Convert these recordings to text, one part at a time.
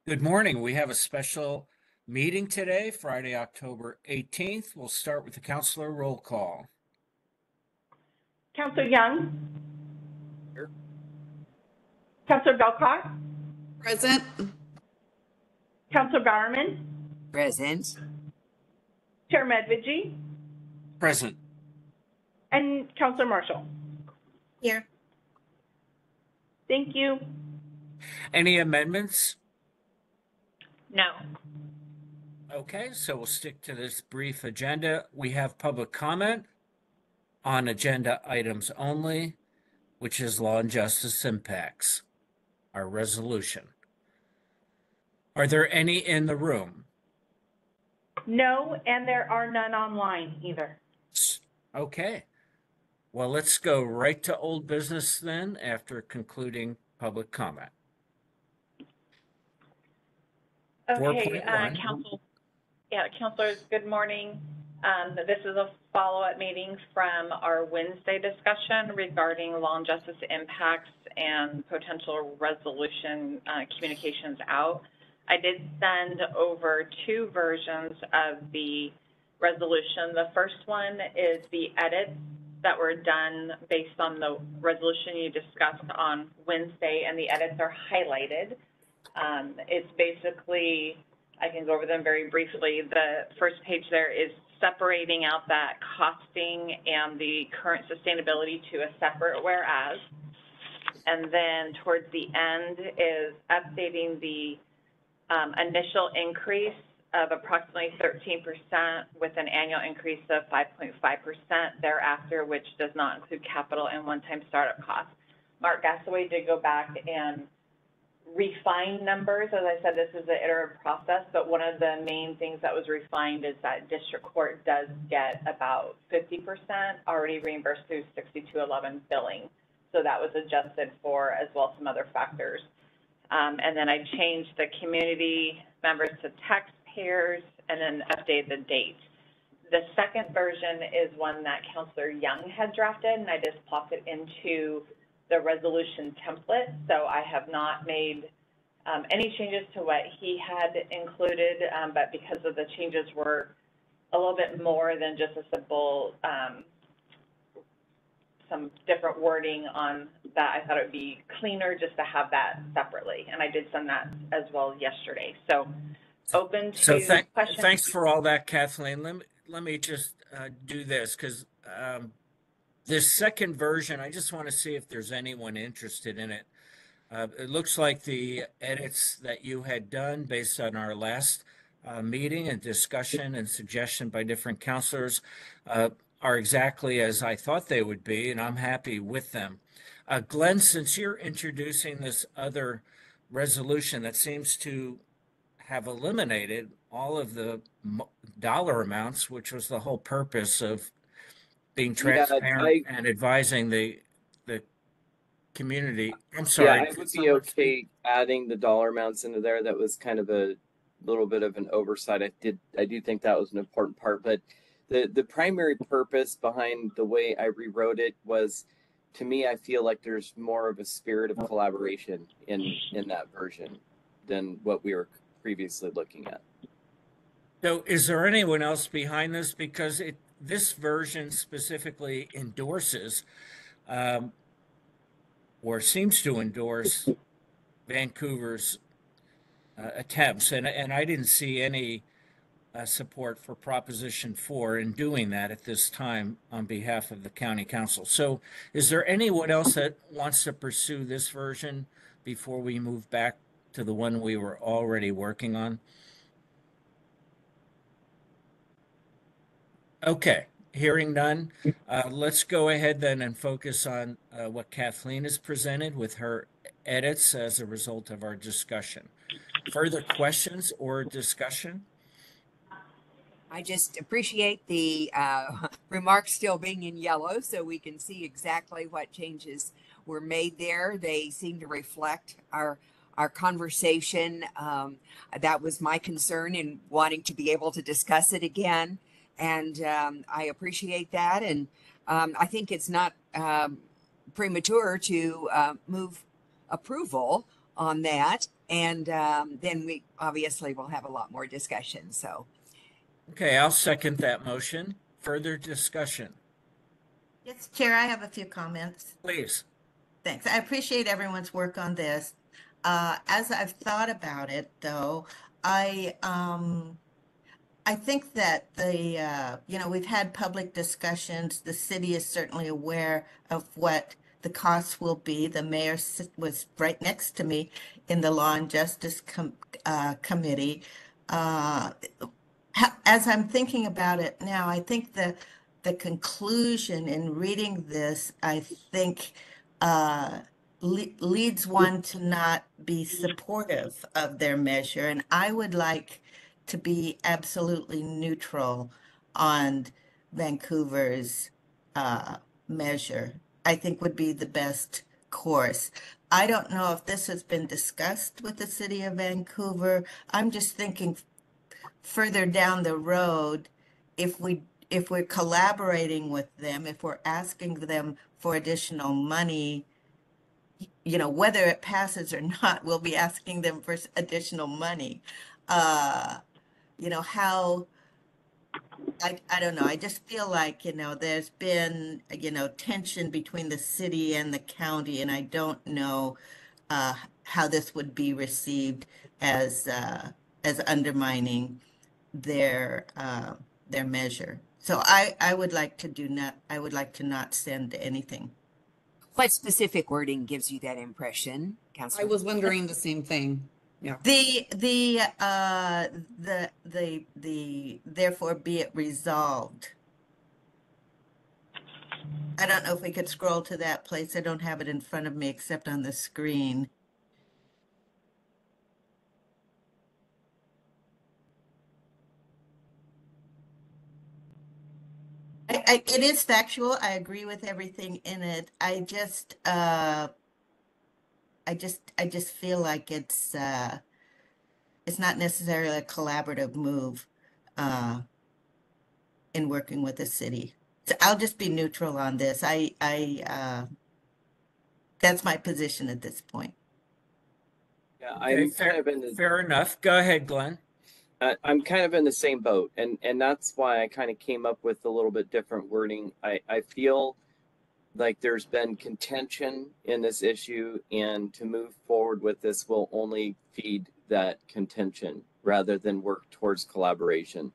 Good morning. We have a special meeting today, Friday, October 18th. We'll start with the counselor roll call. Councillor Young. Here. Councillor Belcott. Present. Councillor Bowerman. Present. Chair Medvigi. Present. And Councillor Marshall. Here. Thank you. Any amendments? No. Okay, so we'll stick to this brief agenda. We have public comment on agenda items only, which is law and justice impacts, our resolution. Are there any in the room? No, and there are none online either. Okay. Well, let's go right to old business then after concluding public comment. Okay, 4.1. councilors, good morning. This is a follow-up meeting from our Wednesday discussion regarding law and justice impacts and potential resolution communications out. I did send over two versions of the resolution. The first one is the edits that were done based on the resolution you discussed on Wednesday, and the edits are highlighted. It's basically, I can go over them very briefly. The first page there is separating out that costing and the current sustainability to a separate whereas. And then towards the end is updating the initial increase of approximately 13% with an annual increase of 5.5% thereafter, which does not include capital and one-time startup costs. Mark Gassaway did go back and refine numbers. As I said, this is an iterative process, but one of the main things that was refined is that district court does get about 50% already reimbursed through 6211 billing. So that was adjusted for, as well as some other factors. And then I changed the community members to taxpayers and then updated the date. The second version is one that Councillor Young had drafted, and I just plopped it into the resolution template. So I have not made any changes to what he had included, but because of the changes were a little bit more than just a simple, some different wording on that, I thought it would be cleaner just to have that separately. And I did send that as well yesterday. So open to questions. Thanks for all that, Kathleen. Let me just do this because this second version, I just want to see if there's anyone interested in it. It looks like the edits that you had done based on our last meeting and discussion and suggestion by different counselors are exactly as I thought they would be, and I'm happy with them. Glenn, since you're introducing this other resolution that seems to have eliminated all of the dollar amounts, which was the whole purpose of being transparent and advising the community. I'm sorry. Yeah, I would be okay adding the dollar amounts into there. That was kind of a little bit of an oversight. I do think that was an important part, but the primary purpose behind the way I rewrote it was, to me, I feel like there's more of a spirit of collaboration in that version than what we were previously looking at. So is there anyone else behind this? Because this version specifically endorses or seems to endorse Vancouver's attempts, and I didn't see any support for Proposition 4 in doing that at this time on behalf of the County Council. So is there anyone else that wants to pursue this version before we move back to the one we were already working on? Okay, hearing none, let's go ahead then and focus on what Kathleen has presented with her edits as a result of our discussion. Further questions or discussion? I just appreciate the remarks still being in yellow so we can see exactly what changes were made there. They seem to reflect our conversation. That was my concern in wanting to be able to discuss it again. And I appreciate that. And I think it's not premature to move approval on that. And then we obviously will have a lot more discussion. So Okay, I'll second that motion. Further discussion, Yes, Chair, I have a few comments. please. Thanks. I appreciate everyone's work on this. As I've thought about it, though, I think that we've had public discussions. The city is certainly aware of what the costs will be. The mayor was right next to me in the Law and Justice Committee. As I'm thinking about it now, I think the conclusion in reading this, I think, leads one to not be supportive of their measure. And I would like to be absolutely neutral on Vancouver's measure. I think would be the best course. I don't know if this has been discussed with the city of Vancouver. I'm just thinking further down the road, if we're collaborating with them, if we're asking them for additional money, whether it passes or not, we'll be asking them for additional money. How, I don't know. I just feel like, there's been, tension between the city and the county, and I don't know how this would be received as undermining their measure. So I would like to not send anything. what specific wording gives you that impression, Councilor? I was wondering the same thing. Yeah. The therefore be it resolved. I don't know if we could scroll to that place. I don't have it in front of me except on the screen. It is factual. I agree with everything in it. I just feel like it's not necessarily a collaborative move in working with the city. So I'll just be neutral on this. That's my position at this point. Yeah, Okay, I'm kind of in the Fair enough. Go ahead, Glenn. I'm kind of in the same boat, and that's why I kind of came up with a little bit different wording. I feel like there's been contention in this issue, and to move forward with this will only feed that contention rather than work towards collaboration.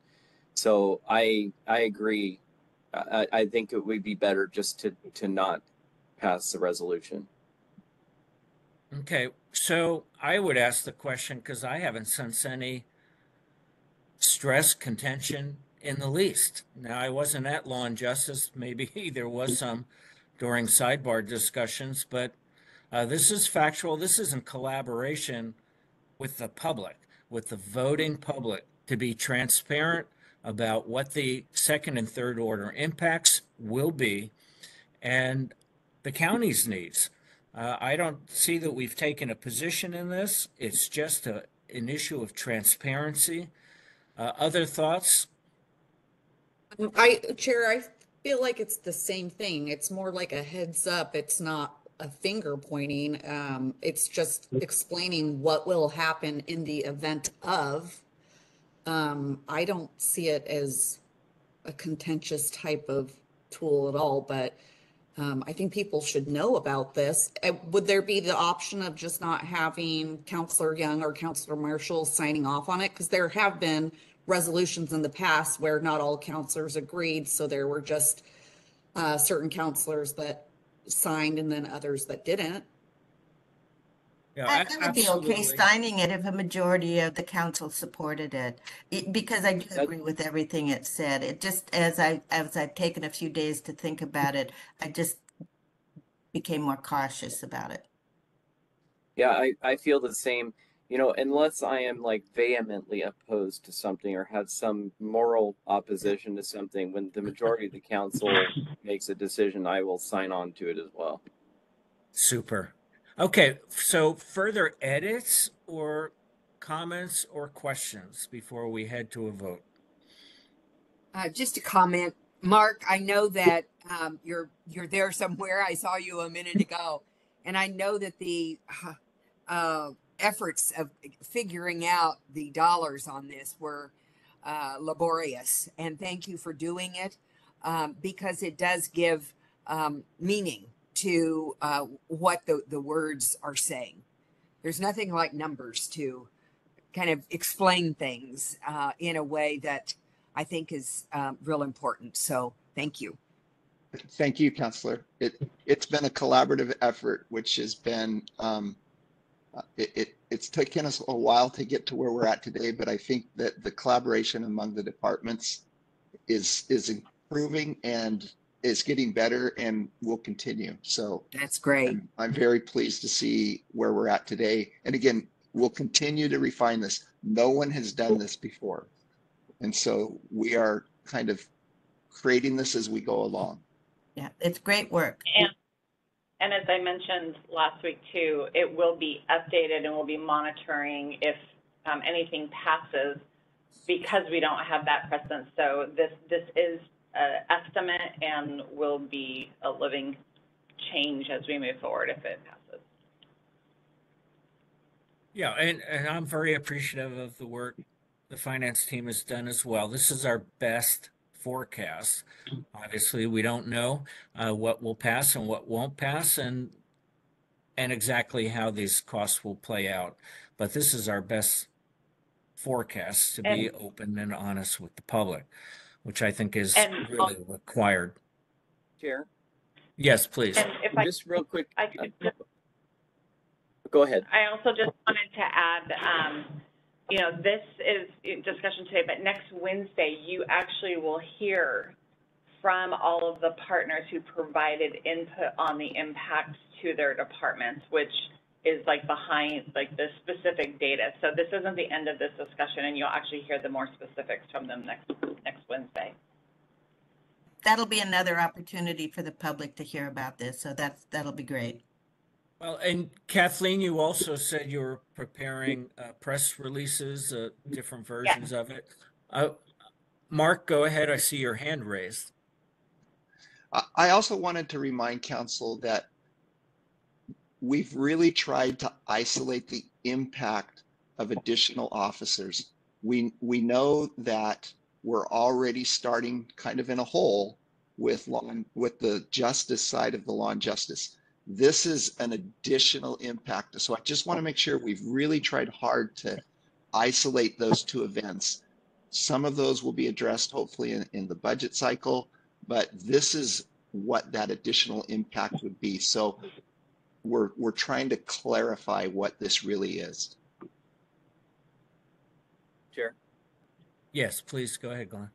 So I agree. I think it would be better just to not pass the resolution. Okay, so I would ask the question because I haven't sensed any stress contention in the least. Now, I wasn't at Law and Justice. Maybe there was some during sidebar discussions, but this is factual. This is in collaboration with the public, with the voting public, to be transparent about what the second and third order impacts will be and the county's needs. I don't see that we've taken a position in this. It's just an issue of transparency. Other thoughts? Chair, I feel like it's the same thing. It's more like a heads up. It's not a finger pointing. It's just explaining what will happen in the event of. I don't see it as a contentious type of tool at all, but I think people should know about this. Would there be the option of just not having Councilor Young or Councilor Marshall signing off on it? Because there have been resolutions in the past where not all councilors agreed, so there were just certain councilors that signed and then others that didn't. Yeah, I would be okay absolutely. signing it if a majority of the council supported it, because I do agree with everything it said. It just, as I've taken a few days to think about it, I just became more cautious about it. Yeah, I feel the same. Unless I am like vehemently opposed to something or have some moral opposition to something, when the majority of the council makes a decision, I will sign on to it as well. Super. Okay, so further edits or comments or questions before we head to a vote? Just a comment, Mark. I know that you're there somewhere. I saw you a minute ago, and I know that the efforts of figuring out the dollars on this were laborious, and thank you for doing it, because it does give meaning to what the words are saying. There's nothing like numbers to kind of explain things in a way that I think is real important. So thank you. Thank you, Councillor. It's been a collaborative effort, which has been it's taken us a while to get to where we're at today, but I think that the collaboration among the departments is improving and is getting better and will continue. So That's great. I'm very pleased to see where we're at today. And again, we'll continue to refine this. No one has done this before. And so we are kind of creating this as we go along. Yeah, it's great work. And as I mentioned last week too, it will be updated and we'll be monitoring if anything passes, because we don't have that precedent. So this is an estimate and will be a living change as we move forward if it passes. Yeah, and I'm very appreciative of the work the finance team has done as well. This is our best forecast. Obviously, we don't know what will pass and what won't pass, and exactly how these costs will play out. But this is our best forecast to be open and honest with the public, which I think is really required. Chair? Yes, please. And if Just real quick. I could just, Go ahead. I also just wanted to add, you know, this is discussion today, but next Wednesday, you actually will hear from all of the partners who provided input on the impacts to their departments, which is like behind like the specific data. So this isn't the end of this discussion, and you'll actually hear the more specifics from them next Wednesday. That'll be another opportunity for the public to hear about this. So that'll be great. Well, and Kathleen, you also said you were preparing press releases, different versions of it. Mark, go ahead. I see your hand raised. I also wanted to remind council that we've really tried to isolate the impact of additional officers. We know that we're already starting kind of in a hole with the justice side of the law and justice. This is an additional impact. So I just want to make sure we've really tried hard to isolate those two events. Some of those will be addressed hopefully in the budget cycle, but this is what that additional impact would be. So we're trying to clarify what this really is. Chair? Yes, please go ahead, Glenn.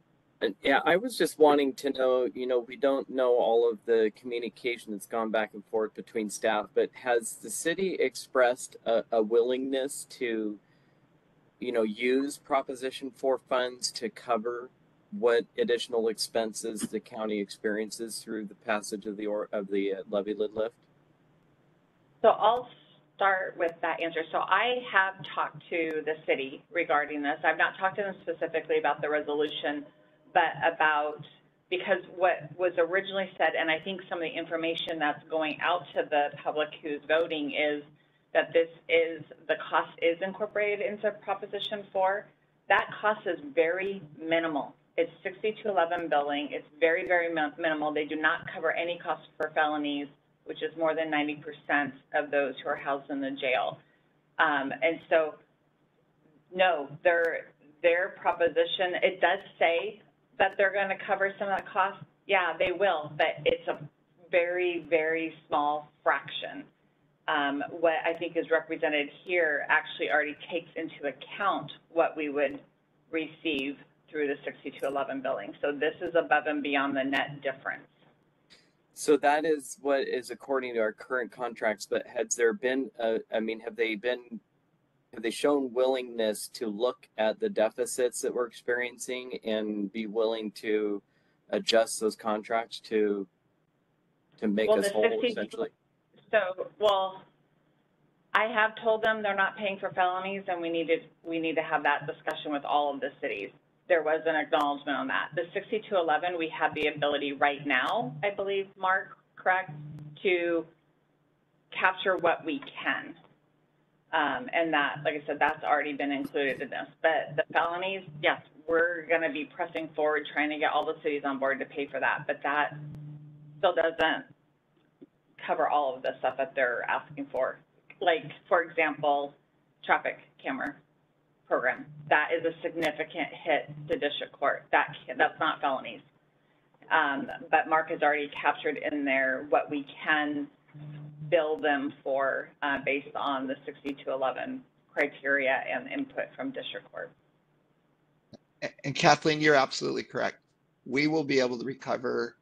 Yeah, I was just wanting to know, you know, we don't know all of the communication that's gone back and forth between staff, but has the city expressed a willingness to, you know, use Proposition 4 funds to cover what additional expenses the county experiences through the passage of the levy lid lift? So I'll start with that answer. So I have talked to the city regarding this. I've not talked to them specifically about the resolution, but about, because what was originally said, and I think some of the information that's going out to the public who's voting is that the cost is incorporated into Proposition 4. That cost is very minimal. It's 6211 billing. It's very, very minimal. They do not cover any costs for felonies, which is more than 90% of those who are housed in the jail. And so, no, their proposition, it does say that they're going to cover some of that cost. Yeah, they will, but it's a very, very small fraction. What I think is represented here actually already takes into account what we would receive through the 6211 billing. So this is above and beyond the net difference. So that is what is according to our current contracts, but has there been, have they shown willingness to look at the deficits that we're experiencing and be willing to adjust those contracts to make us whole, essentially? So, well, I have told them they're not paying for felonies, and we need to have that discussion with all of the cities. There was an acknowledgement on that. The 6211, we have the ability right now, I believe, Mark, correct, to capture what we can. And that, like I said, that's already been included in this. But the felonies, yes, we're going to be pressing forward, trying to get all the cities on board to pay for that. But that still doesn't cover all of the stuff that they're asking for. Like, for example, traffic camera program. That is a significant hit to district court. That's not felonies. But Mark has already captured in there what we can bill them for based on the 6211 criteria and input from district court. And Kathleen, you're absolutely correct. We will be able to recover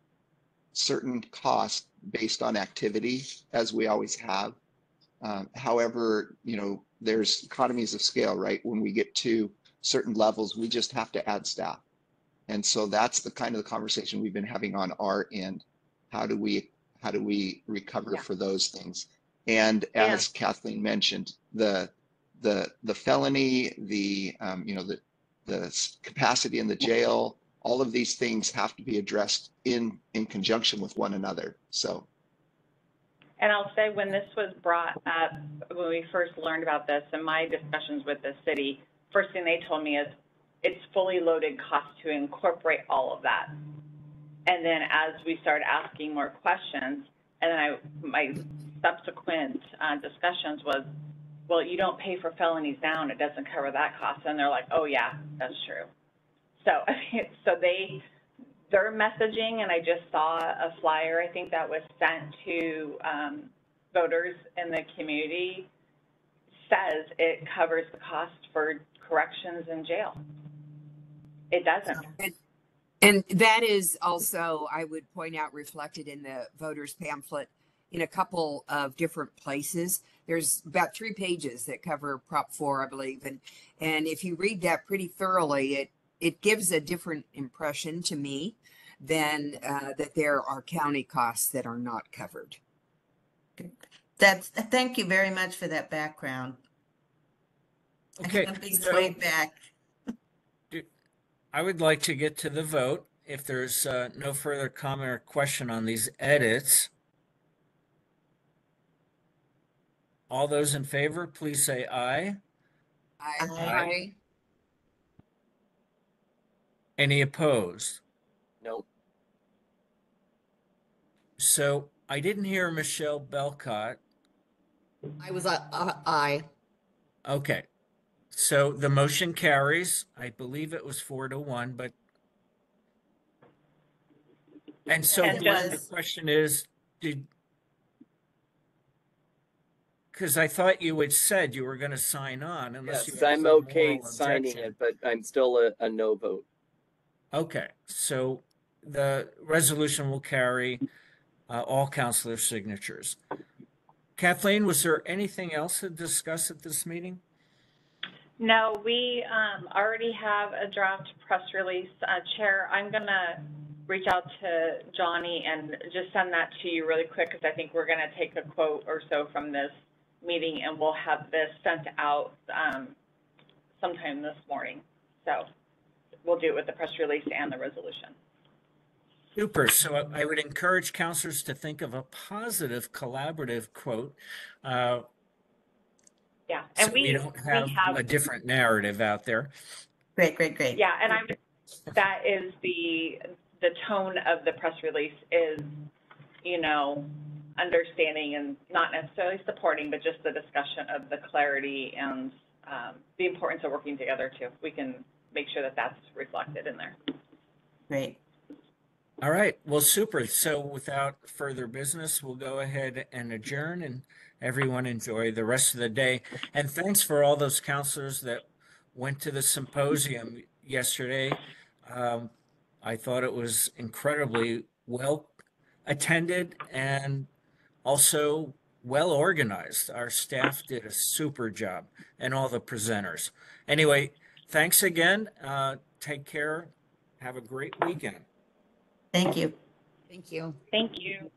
certain costs based on activity, as we always have. However, you know, there's economies of scale, right? When we get to certain levels, we just have to add staff. And so that's the kind of the conversation we've been having on our end. How do we recover for those things? And as Kathleen mentioned, the felony, you know, the capacity in the jail, all of these things have to be addressed in conjunction with one another. So. And I'll say, when this was brought up, when we first learned about this in my discussions with the city, first thing they told me is it's fully loaded cost to incorporate all of that. And then as we started asking more questions, and then my subsequent discususmes was, well, you don't pay for felonies now and it doesn't cover that cost. And they're like, oh yeah, that's true. So, so their messaging, and I just saw a flyer, I think, that was sent to voters in the community, says it covers the cost for corrections in jail. It doesn't. And that is also, I would point out, reflected in the voters pamphlet in a couple of different places. There's about 3 pages that cover Prop 4, I believe. And if you read that pretty thoroughly, it gives a different impression to me than that there are county costs that are not covered. Thank you very much for that background. Okay, Jumping so way back. I would like to get to the vote. If there's no further comment or question on these edits, all those in favor, please say aye. Aye. Any opposed? Nope. So I didn't hear Michelle Belcott. I was aye. Okay. So the motion carries. I believe it was 4-1, but. And so And Glenn, the does- question is, because I thought you had said you were going to sign on unless you Yes, had I'm some okay moral signing objection. it, but I'm still a no vote. Okay, so the resolution will carry all counselor signatures. Kathleen, was there anything else to discuss at this meeting? No, we already have a draft press release. Chair, I'm going to reach out to Johnny and just send that to you really quick, because I think we're going to take a quote or so from this meeting, and we'll have this sent out sometime this morning. So we'll do it with the press release and the resolution. Super. So I would encourage counselors to think of a positive collaborative quote. Yeah, and So we don't have a different narrative out there. Great. Yeah, and that is the tone of the press release is, you know, understanding and not necessarily supporting, but just the discussion of the clarity and the importance of working together too. We can make sure that that's reflected in there. Great. All right. Well, super. So without further business, we'll go ahead and adjourn, and everyone enjoy the rest of the day. And thanks for all those counselors that went to the symposium yesterday. I thought it was incredibly well attended and also well organized. Our staff did a super job, and all the presenters. Anyway, thanks again. Take care. Have a great weekend. Thank you. Thank you. Thank you.